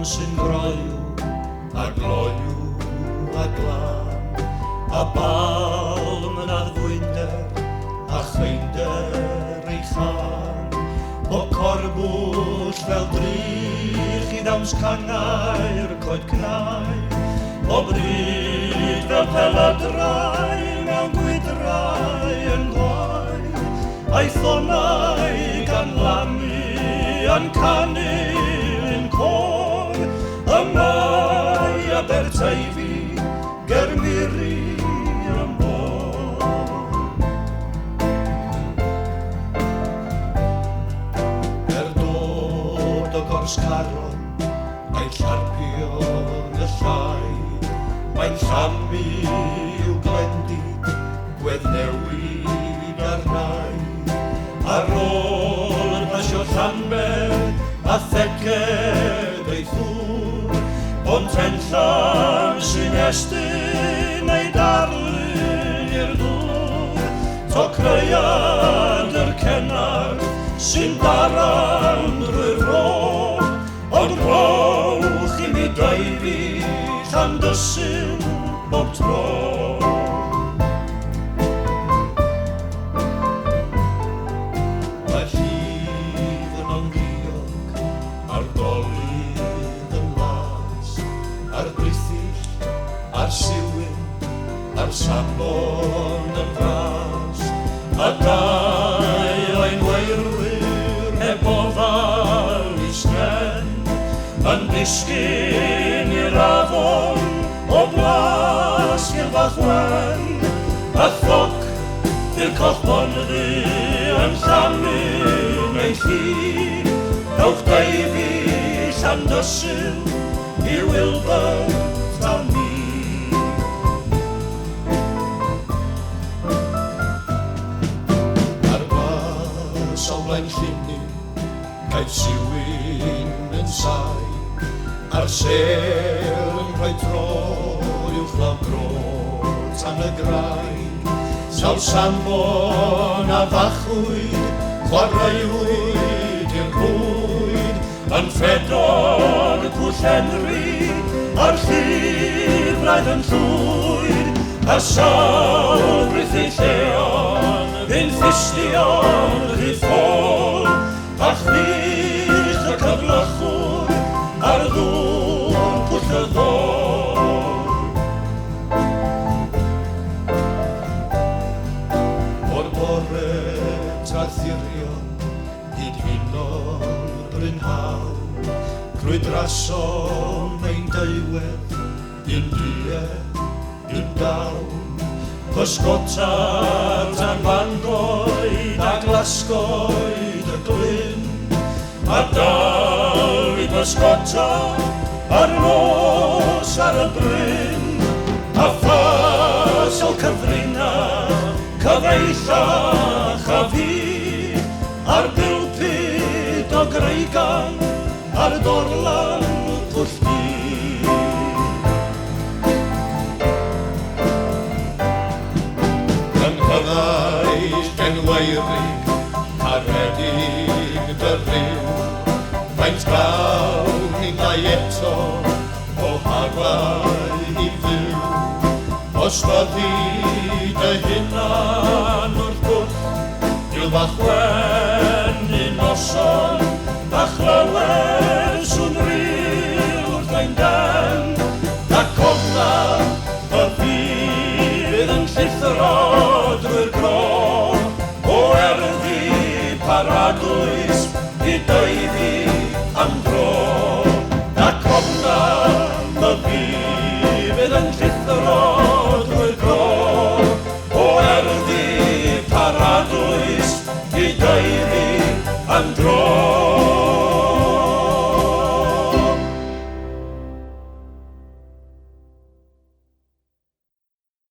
sy'n groiw a gloiw a glan, a balm yn addwynder a chreinder ei chan, o corbwll fel drych i ddawns canau'r coed cnau, o bryd fel peladrau mewn gwydrau yn gloi, a'i thonau gan lamu yn canu yn cor, y mae Aberteifi ger Miri yn bor. Dod o Gors Caron, a'i llarpion y llai, mae'n llamu i'w glendid, gweddnewid ar nai, ar ôl yn pasio Llanber a theged ei ddŵr, ond tenllan sy'n estyn ei darlun i'r ddŵr, to creuad yr cennar sy'n daran drwy'r ro, ond rowch i mi Deifi Llandysyn bob tro. Mae llif yn ongliog, a'r dolydd yn las, a'r brithill, a'r siwyn, a'r safon yn fras, a dau ein weirwyr heb ofal i sgen, yn disgyn i'r afon o blas i'r Fachwen, a ffog i'r cochbonddu yn llamu neu lli, ewch Deifi Llandysyn i Wilbert a ni. Ar bas o flaen llunni, caiff siwyn yn sai, a'r sel yn rhoi tro uwch law gro tan y graig, sawl sambon a fachwyd, chwaraewyd i'r bwyd, yn Ffedor Pwll Henry, a'r llifraidd yn llwyd, a sawl brithill lleon, yn ffistion rhydd ffôl, a chrych y cyflychwr, ar ddŵr Pwll y Ddor. O'r bore trathurion, hyd huno'r brynhaw, crwydrason ein deuwedd, un diedd, un dawn, pysgota tan Fangoed a Glasgoed y Glyn, a dal i bysgota ar nos ar y bryn, a ffas o cyfrina, cyfeillach a fi, a'r bilpid o Greigan, a'r dorlan Pwll Du. Yn hyddai genweirig, caredig dy ryw, faint gawn i ddau eto o haglau i fyw, os fyddi dy hunan wrth bwll, i'w Fachwen un noson, a chlywed swn ryw wrth ein den, a cofna y fydd yn llithro drwy'r gro, o erddi paradwy